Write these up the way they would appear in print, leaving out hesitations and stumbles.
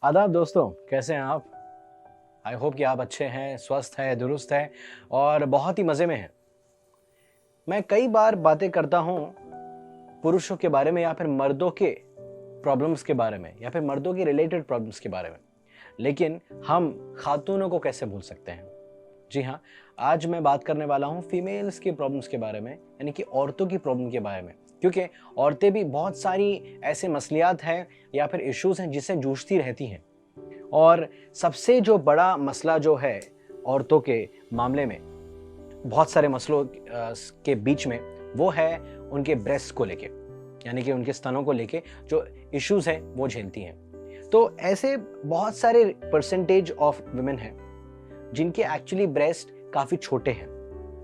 आदाब दोस्तों, कैसे हैं आप? आई होप कि आप अच्छे हैं, स्वस्थ हैं, दुरुस्त हैं और बहुत ही मज़े में हैं। मैं कई बार बातें करता हूँ पुरुषों के बारे में या फिर मर्दों के प्रॉब्लम्स के बारे में या फिर मर्दों के रिलेटेड प्रॉब्लम्स के बारे में। लेकिन हम खातूनों को कैसे भूल सकते हैं? जी हाँ, आज मैं बात करने वाला हूँ फीमेल्स की प्रॉब्लम्स के बारे में, यानी कि औरतों की प्रॉब्लम के बारे में। क्योंकि औरतें भी बहुत सारी ऐसे मसलियात हैं या फिर इश्यूज़ हैं जिससे जूझती रहती हैं। और सबसे जो बड़ा मसला जो है औरतों के मामले में, बहुत सारे मसलों के बीच में, वो है उनके ब्रेस्ट को लेके, यानी कि उनके स्तनों को लेके जो इश्यूज़ हैं वो झेलती हैं। तो ऐसे बहुत सारे परसेंटेज ऑफ वुमेन हैं जिनके एक्चुअली ब्रेस्ट काफ़ी छोटे हैं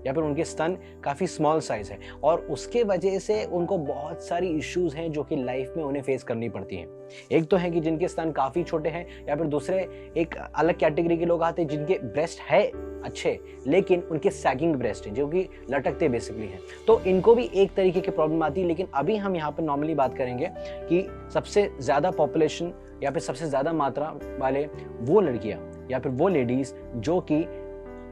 या फिर उनके स्तन काफ़ी स्मॉल साइज है और उसके वजह से उनको बहुत सारी इश्यूज हैं जो कि लाइफ में उन्हें फेस करनी पड़ती हैं। एक तो है कि जिनके स्तन काफ़ी छोटे हैं या फिर दूसरे एक अलग कैटेगरी के लोग आते हैं जिनके ब्रेस्ट है अच्छे लेकिन उनके सैगिंग ब्रेस्ट हैं जो कि लटकते बेसिकली हैं। तो इनको भी एक तरीके की प्रॉब्लम आती है। लेकिन अभी हम यहाँ पर नॉर्मली बात करेंगे कि सबसे ज़्यादा पॉपुलेशन या फिर सबसे ज़्यादा मात्रा वाले वो लड़कियाँ या फिर वो लेडीज़ जो कि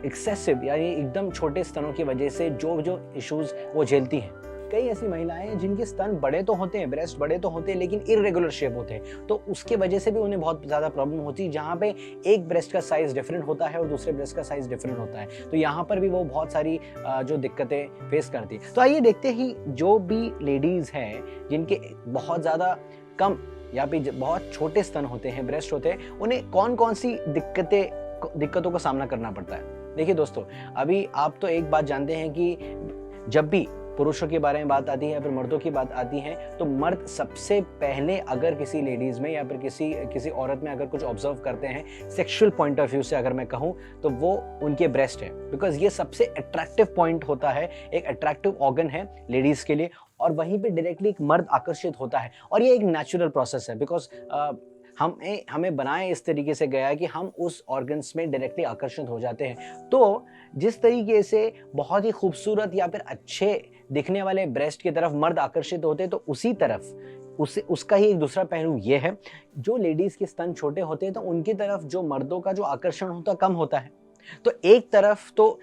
एक्सेसिव यानी एकदम छोटे स्तनों की वजह से जो इश्यूज वो झेलती हैं। कई ऐसी महिलाएं हैं जिनके स्तन बड़े तो होते हैं, ब्रेस्ट बड़े तो होते हैं लेकिन इरेगुलर शेप होते हैं, तो उसके वजह से भी उन्हें बहुत ज़्यादा प्रॉब्लम होती है, जहाँ पे एक ब्रेस्ट का साइज डिफरेंट होता है और दूसरे ब्रेस्ट का साइज डिफरेंट होता है। तो यहाँ पर भी वो बहुत सारी जो दिक्कतें फेस करती है। तो आइए देखते ही जो भी लेडीज़ हैं जिनके बहुत ज़्यादा कम या फिर बहुत छोटे स्तन होते हैं, ब्रेस्ट होते हैं, उन्हें कौन कौन सी दिक्कतों का सामना करना पड़ता है। देखिए दोस्तों, अभी आप तो एक बात जानते हैं कि जब भी पुरुषों के बारे में बात आती है या फिर मर्दों की बात आती है तो मर्द सबसे पहले अगर किसी लेडीज में या फिर किसी औरत में अगर कुछ ऑब्जर्व करते हैं सेक्सुअल पॉइंट ऑफ व्यू से अगर मैं कहूँ तो वो उनके ब्रेस्ट है। बिकॉज ये सबसे अट्रैक्टिव पॉइंट होता है, एक अट्रैक्टिव ऑर्गन है लेडीज के लिए और वहीं पे डायरेक्टली एक मर्द आकर्षित होता है। और ये एक नेचुरल प्रोसेस है बिकॉज हमें बनाया इस तरीके से गया है कि हम उस ऑर्गन्स में डायरेक्टली आकर्षित हो जाते हैं। तो जिस तरीके से बहुत ही खूबसूरत या फिर अच्छे दिखने वाले ब्रेस्ट की तरफ मर्द आकर्षित होते हैं तो उसी तरफ उसका ही एक दूसरा पहलू ये है, जो लेडीज के स्तन छोटे होते हैं तो उनकी तरफ जो मर्दों का जो आकर्षण होता कम होता है। तो एक तरफ तो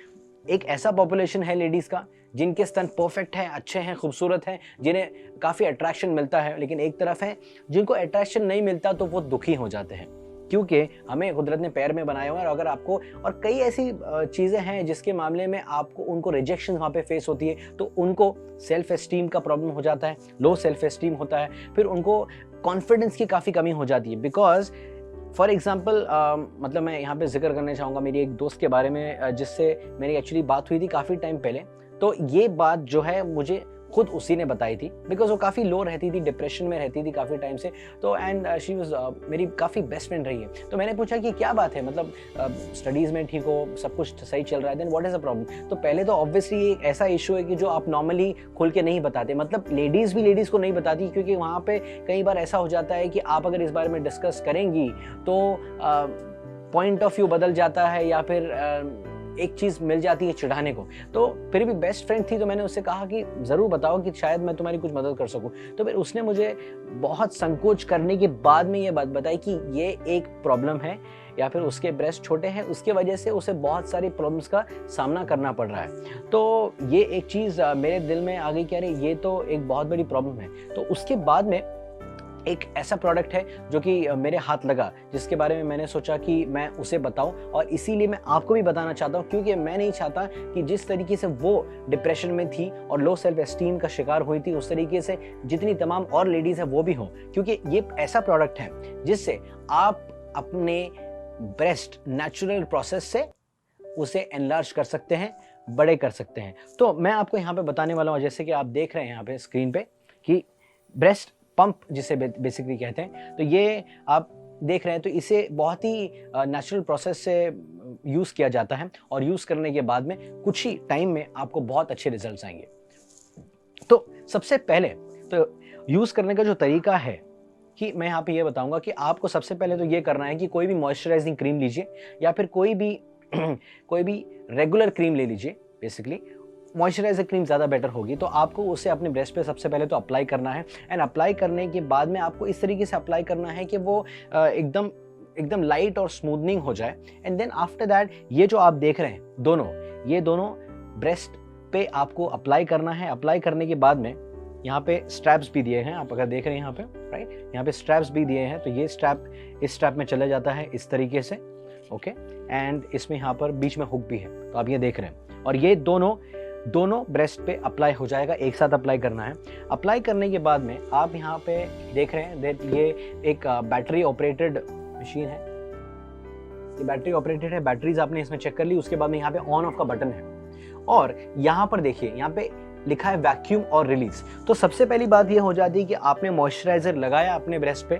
एक ऐसा पॉपुलेशन है लेडीज का जिनके स्तन परफेक्ट हैं, अच्छे हैं, खूबसूरत हैं, जिन्हें काफ़ी अट्रैक्शन मिलता है, लेकिन एक तरफ है जिनको अट्रैक्शन नहीं मिलता तो वो दुखी हो जाते हैं क्योंकि हमें कुदरत ने पैर में बनाया हुआ है। और अगर आपको और कई ऐसी चीज़ें हैं जिसके मामले में आपको उनको रिजेक्शन वहाँ पे फेस होती है तो उनको सेल्फ एस्टीम का प्रॉब्लम हो जाता है, लो सेल्फ एस्टीम होता है, फिर उनको कॉन्फिडेंस की काफ़ी कमी हो जाती है। बिकॉज फॉर एग्जाम्पल मतलब मैं यहाँ पे जिक्र करना चाहूँगा मेरी एक दोस्त के बारे में जिससे मेरी एक्चुअली बात हुई थी काफ़ी टाइम पहले। तो ये बात जो है मुझे खुद उसी ने बताई थी बिकॉज वो काफ़ी लो रहती थी, डिप्रेशन में रहती थी काफ़ी टाइम से। तो एंड शी वाज मेरी काफ़ी बेस्ट फ्रेंड रही है। तो मैंने पूछा कि क्या बात है, मतलब स्टडीज़ में ठीक हो, सब कुछ सही चल रहा है, then what is the problem. तो पहले तो ऑब्वियसली एक ऐसा इशू है कि जो आप नॉर्मली खुल के नहीं बताते, मतलब लेडीज़ भी लेडीज़ को नहीं बताती क्योंकि वहाँ पे कई बार ऐसा हो जाता है कि आप अगर इस बारे में डिस्कस करेंगी तो पॉइंट ऑफ व्यू बदल जाता है या फिर एक चीज़ मिल जाती है चिढ़ाने को। तो फिर भी बेस्ट फ्रेंड थी तो मैंने उससे कहा कि ज़रूर बताओ कि शायद मैं तुम्हारी कुछ मदद कर सकूं। तो फिर उसने मुझे बहुत संकोच करने के बाद में ये बात बताई कि ये एक प्रॉब्लम है या फिर उसके ब्रेस्ट छोटे हैं, उसके वजह से उसे बहुत सारी प्रॉब्लम्स का सामना करना पड़ रहा है। तो ये एक चीज़ मेरे दिल में आ गई कि अरे ये तो एक बहुत बड़ी प्रॉब्लम है। तो उसके बाद में एक ऐसा प्रोडक्ट है जो कि मेरे हाथ लगा, जिसके बारे में मैंने सोचा कि मैं उसे बताऊं और इसीलिए मैं आपको भी बताना चाहता हूं क्योंकि मैं नहीं चाहता कि जिस तरीके से वो डिप्रेशन में थी और लो सेल्फ एस्टीम का शिकार हुई थी उस तरीके से जितनी तमाम और लेडीज़ है वो भी हों। क्योंकि ये ऐसा प्रोडक्ट है जिससे आप अपने ब्रेस्ट नेचुरल प्रोसेस से उसे एनलार्ज कर सकते हैं, बड़े कर सकते हैं। तो मैं आपको यहाँ पे बताने वाला हूँ, जैसे कि आप देख रहे हैं यहाँ पे स्क्रीन पे कि ब्रेस्ट पंप जिसे बेसिकली कहते हैं, तो ये आप देख रहे हैं। तो इसे बहुत ही नेचुरल प्रोसेस से यूज़ किया जाता है और यूज़ करने के बाद में कुछ ही टाइम में आपको बहुत अच्छे रिजल्ट्स आएंगे। तो सबसे पहले तो यूज़ करने का जो तरीका है कि मैं यहाँ पे ये बताऊंगा कि आपको सबसे पहले तो ये करना है कि कोई भी मॉइस्चराइजिंग क्रीम लीजिए या फिर कोई भी रेगुलर क्रीम ले लीजिए। बेसिकली मॉइस्चराइजर क्रीम ज़्यादा बेटर होगी। तो आपको उसे अपने ब्रेस्ट पे सबसे पहले तो अप्लाई करना है एंड अप्लाई करने के बाद में आपको इस तरीके से अप्लाई करना है कि वो एकदम एकदम लाइट और स्मूथनिंग हो जाए। एंड देन आफ्टर दैट ये जो आप देख रहे हैं ये दोनों ब्रेस्ट पे आपको अप्लाई करना है। अप्लाई करने के बाद में यहाँ पे स्ट्रैप्स भी दिए हैं, आप अगर देख रहे हैं यहाँ पे, राइट, यहाँ पे स्ट्रैप्स भी दिए हैं। तो ये स्ट्रैप इस स्ट्रैप में चला जाता है इस तरीके से, ओके। एंड इसमें यहाँ पर बीच में हुक भी है, तो आप ये देख रहे हैं। और ये दोनों ब्रेस्ट पे अप्लाई हो जाएगा, एक साथ अप्लाई करना है। अप्लाई करने के बाद में आप यहाँ पे देख रहे हैं दैट ये एक बैटरी ऑपरेटेड मशीन है, ये बैटरी ऑपरेटेड है। बैटरीज आपने इसमें चेक कर ली। उसके बाद में यहाँ पे ऑन ऑफ का बटन है और यहाँ पर देखिए यहाँ पे लिखा है वैक्यूम और रिलीज। तो सबसे पहली बात ये हो जाती है कि आपने मॉइस्चराइजर लगाया अपने ब्रेस्ट पे,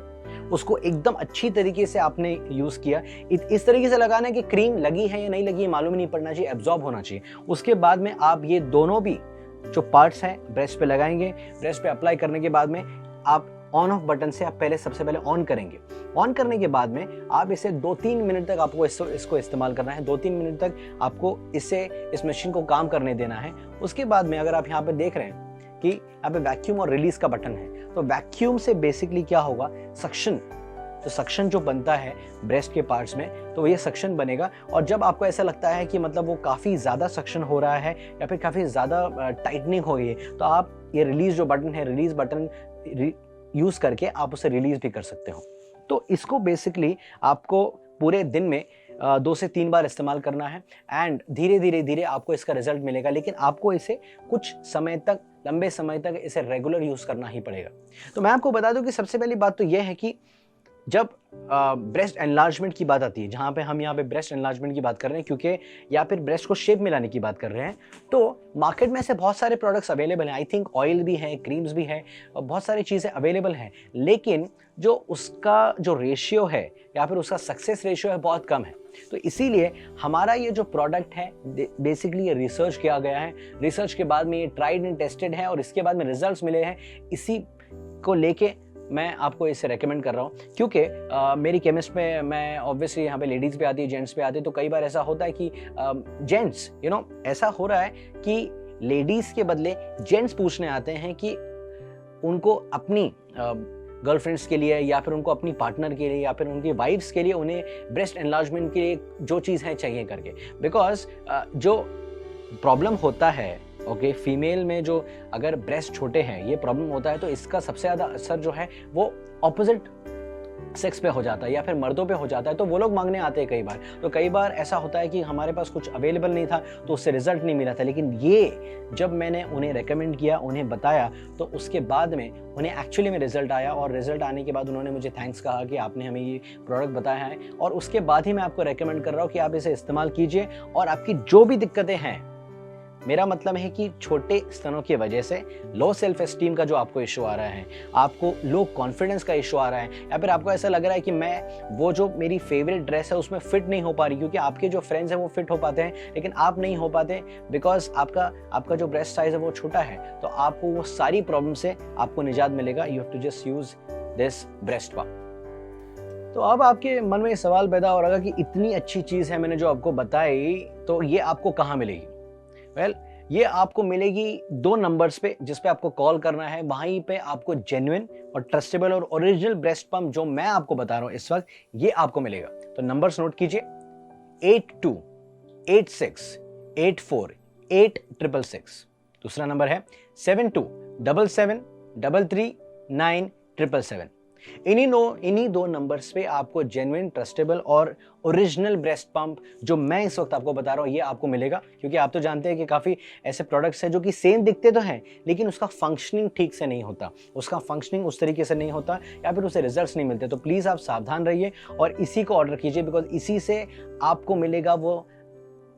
उसको एकदम अच्छी तरीके से आपने यूज किया। इस तरीके से लगाना है कि क्रीम लगी है या नहीं लगी मालूम ही नहीं पड़ना चाहिए, एब्जॉर्ब होना चाहिए। उसके बाद में आप ये दोनों भी जो पार्ट्स हैं ब्रेस्ट पे लगाएंगे। ब्रेस्ट पे अप्लाई करने के बाद में आप ऑन ऑफ बटन से आप पहले सबसे पहले ऑन करेंगे। ऑन करने के बाद में आप इसे 2-3 मिनट तक आपको इसको इस्तेमाल करना है। 2-3 मिनट तक आपको इस मशीन को काम करने देना है। उसके बाद में अगर आप यहाँ पे देख रहे हैं कि यहाँ पे वैक्यूम और रिलीज का बटन है, तो वैक्यूम से बेसिकली क्या होगा, सक्शन जो बनता है ब्रेस्ट के पार्ट्स में, तो ये सक्शन बनेगा। और जब आपको ऐसा लगता है कि मतलब वो काफ़ी ज़्यादा सक्शन हो रहा है या फिर काफ़ी ज़्यादा टाइटनिंग हो गई है, तो आप ये रिलीज जो बटन है, रिलीज बटन यूज़ करके आप उसे रिलीज भी कर सकते हो। तो इसको बेसिकली आपको पूरे दिन में 2 से 3 बार इस्तेमाल करना है एंड धीरे धीरे आपको इसका रिजल्ट मिलेगा। लेकिन आपको इसे कुछ समय तक, लंबे समय तक इसे रेगुलर यूज़ करना ही पड़ेगा। तो मैं आपको बता दूं कि सबसे पहली बात तो यह है कि जब ब्रेस्ट एनलार्जमेंट की बात आती है, जहाँ पे हम यहाँ पे ब्रेस्ट एनलार्जमेंट की बात कर रहे हैं, क्योंकि या फिर ब्रेस्ट को शेप में लाने की बात कर रहे हैं, तो मार्केट में ऐसे बहुत सारे प्रोडक्ट्स अवेलेबल हैं। आई थिंक ऑयल भी है, क्रीम्स भी है और बहुत सारी चीज़ें अवेलेबल हैं। लेकिन जो उसका जो रेशियो है या फिर उसका सक्सेस रेशियो है बहुत कम है। तो इसीलिए हमारा ये जो प्रोडक्ट है बेसिकली ये रिसर्च किया गया है। रिसर्च के बाद में ये ट्राइड एंड टेस्टेड है और इसके बाद में रिजल्ट्स मिले हैं। इसी को लेके मैं आपको इसे रेकमेंड कर रहा हूँ, क्योंकि मेरी केमिस्ट में मैं ऑब्वियसली यहाँ पे लेडीज़ भी आती है, जेंट्स भी आते हैं। तो कई बार ऐसा होता है कि जेंट्स ऐसा हो रहा है कि लेडीज़ के बदले जेंट्स पूछने आते हैं कि उनको अपनी गर्लफ्रेंड्स के लिए या फिर उनको अपनी पार्टनर के लिए या फिर उनकी वाइफ्स के लिए उन्हें ब्रेस्ट एनलार्जमेंट के लिए जो चीज़ है चाहिए करके। बिकॉज जो प्रॉब्लम होता है, ओके, फीमेल में जो अगर ब्रेस्ट छोटे हैं ये प्रॉब्लम होता है, तो इसका सबसे ज़्यादा असर जो है वो ऑपोजिट सेक्स पे हो जाता है या फिर मर्दों पे हो जाता है। तो वो लोग मांगने आते हैं कई बार। तो कई बार ऐसा होता है कि हमारे पास कुछ अवेलेबल नहीं था तो उससे रिजल्ट नहीं मिला था। लेकिन ये जब मैंने उन्हें रेकमेंड किया, उन्हें बताया, तो उसके बाद में उन्हें एक्चुअली में रिजल्ट आया। और रिजल्ट आने के बाद उन्होंने मुझे थैंक्स कहा कि आपने हमें ये प्रोडक्ट बताया है। और उसके बाद ही मैं आपको रेकमेंड कर रहा हूँ कि आप इसे इस्तेमाल कीजिए। और आपकी जो भी दिक्कतें हैं, मेरा मतलब है कि छोटे स्तनों की वजह से लो सेल्फ एस्टीम का जो आपको इशू आ रहा है, आपको लो कॉन्फिडेंस का इशू आ रहा है, या फिर आपको ऐसा लग रहा है कि मैं वो जो मेरी फेवरेट ड्रेस है उसमें फिट नहीं हो पा रही, क्योंकि आपके जो फ्रेंड्स हैं वो फिट हो पाते हैं लेकिन आप नहीं हो पाते बिकॉज आपका जो ब्रेस्ट साइज है वो छोटा है। तो आपको वो सारी प्रॉब्लम से आपको निजात मिलेगा। You have to just use this breast pump. तो अब आपके मन में सवाल पैदा हो रहा कि इतनी अच्छी चीज़ है मैंने जो आपको बताई, तो ये आपको कहाँ मिलेगी? वेल, ये आपको मिलेगी 2 नंबर्स पे, जिस पे आपको कॉल करना है। वहीं पे आपको जेन्युइन और ट्रस्टेबल और ओरिजिनल ब्रेस्ट पंप जो मैं आपको बता रहा हूं इस वक्त, ये आपको मिलेगा। तो नंबर्स नोट कीजिए, 8286848366। दूसरा नंबर है 7277333977। इन्हीं दो नंबर्स पे आपको जेन्युइन, ट्रस्टेबल और ओरिजिनल ब्रेस्ट पंप जो मैं इस वक्त आपको बता रहा हूँ ये आपको मिलेगा। क्योंकि आप तो जानते हैं कि काफ़ी ऐसे प्रोडक्ट्स हैं जो कि सेम दिखते तो हैं लेकिन उसका फंक्शनिंग ठीक से नहीं होता, उसका फंक्शनिंग उस तरीके से नहीं होता या फिर उसे रिजल्ट्स नहीं मिलते। तो प्लीज़ आप सावधान रहिए और इसी को ऑर्डर कीजिए, बिकॉज इसी से आपको मिलेगा वो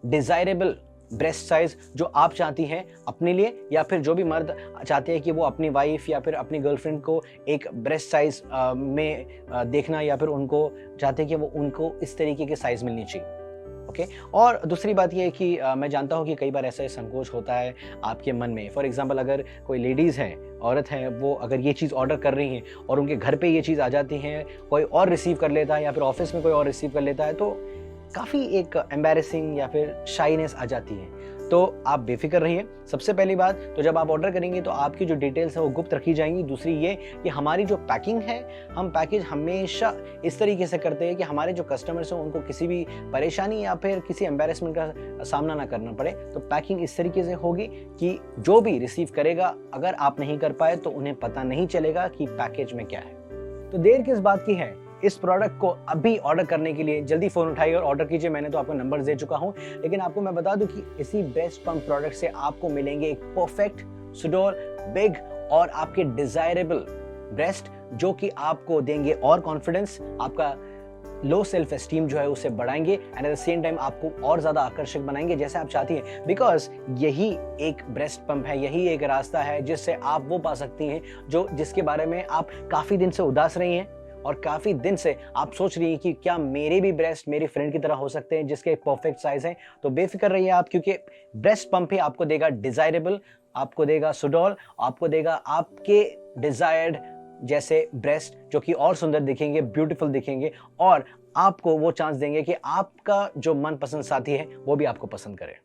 डिज़ायरेबल ब्रेस्ट साइज जो आप चाहती हैं अपने लिए, या फिर जो भी मर्द चाहते हैं कि वो अपनी वाइफ या फिर अपनी गर्लफ्रेंड को एक ब्रेस्ट साइज में देखना, या फिर उनको चाहते हैं कि वो उनको इस तरीके के साइज मिलनी चाहिए। ओके। और दूसरी बात ये है कि मैं जानता हूँ कि कई बार ऐसा संकोच होता है आपके मन में। फॉर एग्जांपल, अगर कोई लेडीज़ है, औरत है, वो अगर ये चीज़ ऑर्डर कर रही हैं और उनके घर पे ये चीज़ आ जाती है, कोई और रिसीव कर लेता है या फिर ऑफिस में कोई और रिसीव कर लेता है, तो काफ़ी एक एम्बैरेसिंग या फिर शाइनेस आ जाती है। तो आप बेफिक्र रहिए। सबसे पहली बात तो जब आप ऑर्डर करेंगे तो आपकी जो डिटेल्स है वो गुप्त रखी जाएंगी। दूसरी ये कि हमारी जो पैकिंग है, हम पैकेज हमेशा इस तरीके से करते हैं कि हमारे जो कस्टमर्स हैं उनको किसी भी परेशानी या फिर किसी एम्बेरसमेंट का सामना ना करना पड़े। तो पैकिंग इस तरीके से होगी कि जो भी रिसीव करेगा, अगर आप नहीं कर पाए तो उन्हें पता नहीं चलेगा कि पैकेज में क्या है। तो देर किस बात की है, इस प्रोडक्ट को अभी ऑर्डर करने के लिए जल्दी फोन उठाइए और ऑर्डर कीजिए। मैंने तो आपको नंबर दे चुका हूं, लेकिन आपको मैं बता दूं कि इसी ब्रेस्ट पंप प्रोडक्ट से आपको मिलेंगे एक परफेक्ट, सुडोल, बिग और आपके डिजायरेबल ब्रेस्ट, जो कि आपको देंगे और कॉन्फिडेंस, आपका लो सेल्फ एस्टीम जो है उसे बढ़ाएंगे and at the same time आपको और ज्यादा आकर्षक बनाएंगे जैसे आप चाहती हैं। बिकॉज यही एक ब्रेस्ट पंप है, यही एक रास्ता है जिससे आप वो पा सकती हैं जिसके बारे में आप काफी दिन से उदास रही हैं और काफी दिन से आप सोच रही हैं कि क्या मेरे भी ब्रेस्ट मेरी फ्रेंड की तरह हो सकते हैं जिसके परफेक्ट साइज हैं। तो बेफिक्र रहिए आप, क्योंकि ब्रेस्ट पंप ही आपको देगा डिजायरेबल, आपको देगा सुडोल, आपको देगा आपके डिजायर्ड जैसे ब्रेस्ट जो कि और सुंदर दिखेंगे, ब्यूटीफुल दिखेंगे और आपको वो चांस देंगे कि आपका जो मनपसंद साथी है वो भी आपको पसंद करे।